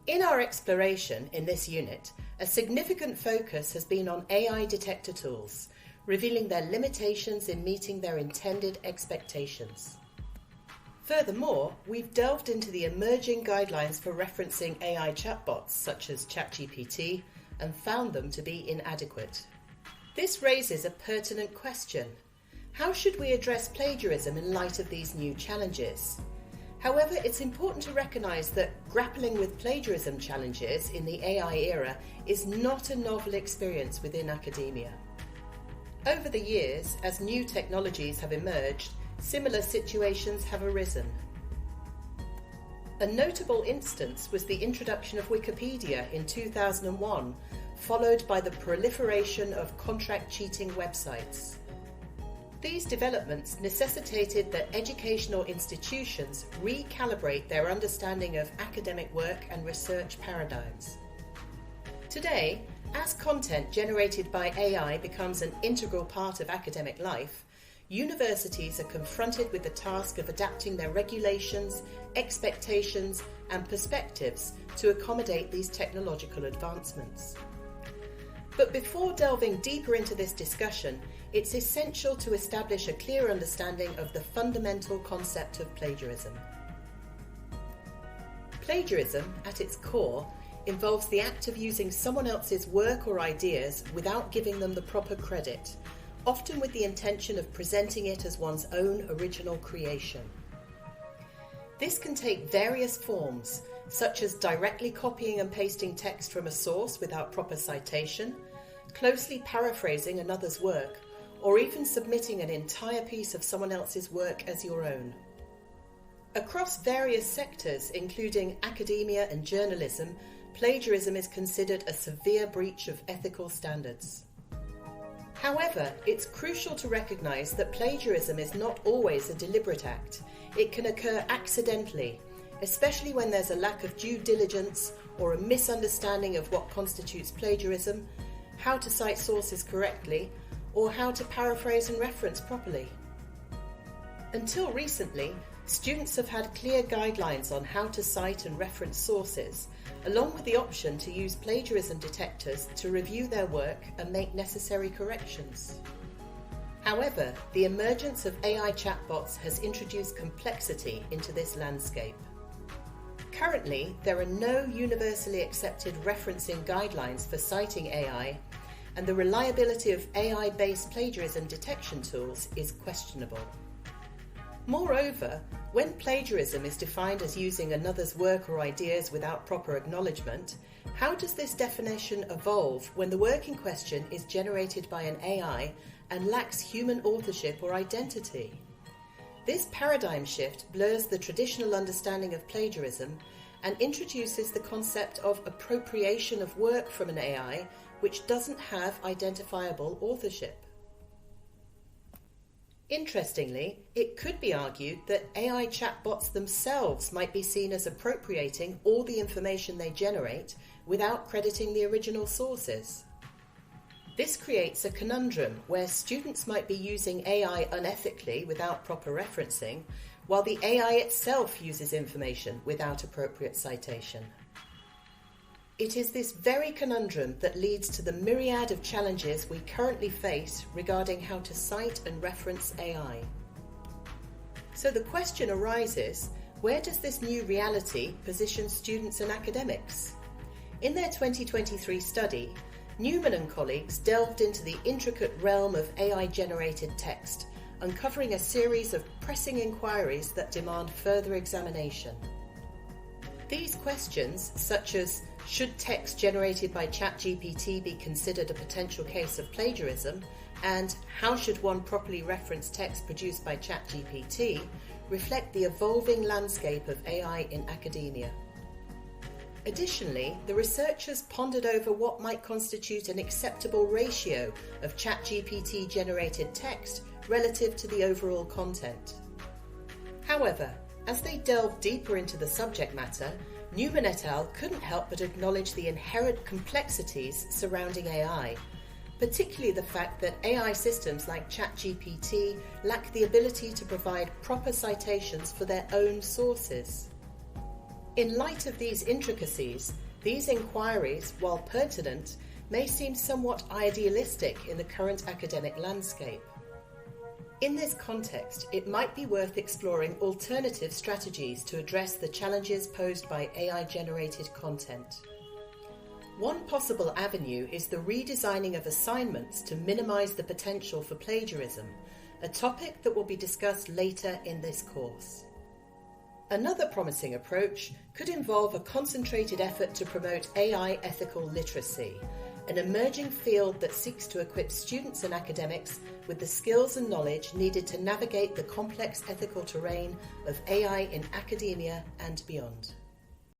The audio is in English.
In our exploration in this unit, a significant focus has been on AI detector tools, revealing their limitations in meeting their intended expectations. Furthermore, we've delved into the emerging guidelines for referencing AI chatbots such as ChatGPT and found them to be inadequate. This raises a pertinent question. How should we address plagiarism in light of these new challenges? However, it's important to recognise that grappling with plagiarism challenges in the AI era is not a novel experience within academia. Over the years, as new technologies have emerged, similar situations have arisen. A notable instance was the introduction of Wikipedia in 2001, followed by the proliferation of contract cheating websites. These developments necessitated that educational institutions recalibrate their understanding of academic work and research paradigms. Today, as content generated by AI becomes an integral part of academic life, universities are confronted with the task of adapting their regulations, expectations, and perspectives to accommodate these technological advancements. But before delving deeper into this discussion, it's essential to establish a clear understanding of the fundamental concept of plagiarism. Plagiarism, at its core, involves the act of using someone else's work or ideas without giving them the proper credit, often with the intention of presenting it as one's own original creation. This can take various forms, such as directly copying and pasting text from a source without proper citation, closely paraphrasing another's work, or even submitting an entire piece of someone else's work as your own. Across various sectors, including academia and journalism, plagiarism is considered a severe breach of ethical standards. However, it's crucial to recognise that plagiarism is not always a deliberate act. It can occur accidentally, especially when there's a lack of due diligence or a misunderstanding of what constitutes plagiarism, how to cite sources correctly, or how to paraphrase and reference properly. Until recently, students have had clear guidelines on how to cite and reference sources, along with the option to use plagiarism detectors to review their work and make necessary corrections. However, the emergence of AI chatbots has introduced complexity into this landscape. Currently, there are no universally accepted referencing guidelines for citing AI, and the reliability of AI-based plagiarism detection tools is questionable. Moreover, when plagiarism is defined as using another's work or ideas without proper acknowledgement, how does this definition evolve when the work in question is generated by an AI and lacks human authorship or identity? This paradigm shift blurs the traditional understanding of plagiarism and introduces the concept of appropriation of work from an AI which doesn't have identifiable authorship. Interestingly, it could be argued that AI chatbots themselves might be seen as appropriating all the information they generate without crediting the original sources. This creates a conundrum where students might be using AI unethically without proper referencing, while the AI itself uses information without appropriate citation. It is this very conundrum that leads to the myriad of challenges we currently face regarding how to cite and reference AI. So the question arises, where does this new reality position students and academics? In their 2023 study, Newman and colleagues delved into the intricate realm of AI-generated text, uncovering a series of pressing inquiries that demand further examination. These questions, such as should text generated by ChatGPT be considered a potential case of plagiarism, and how should one properly reference text produced by ChatGPT, reflect the evolving landscape of AI in academia. Additionally, the researchers pondered over what might constitute an acceptable ratio of ChatGPT-generated text relative to the overall content. However, as they delved deeper into the subject matter, Newman et al. Couldn't help but acknowledge the inherent complexities surrounding AI, particularly the fact that AI systems like ChatGPT lack the ability to provide proper citations for their own sources. In light of these intricacies, these inquiries, while pertinent, may seem somewhat idealistic in the current academic landscape. In this context, it might be worth exploring alternative strategies to address the challenges posed by AI-generated content. One possible avenue is the redesigning of assignments to minimize the potential for plagiarism, a topic that will be discussed later in this course. Another promising approach could involve a concentrated effort to promote AI ethical literacy, an emerging field that seeks to equip students and academics with the skills and knowledge needed to navigate the complex ethical terrain of AI in academia and beyond.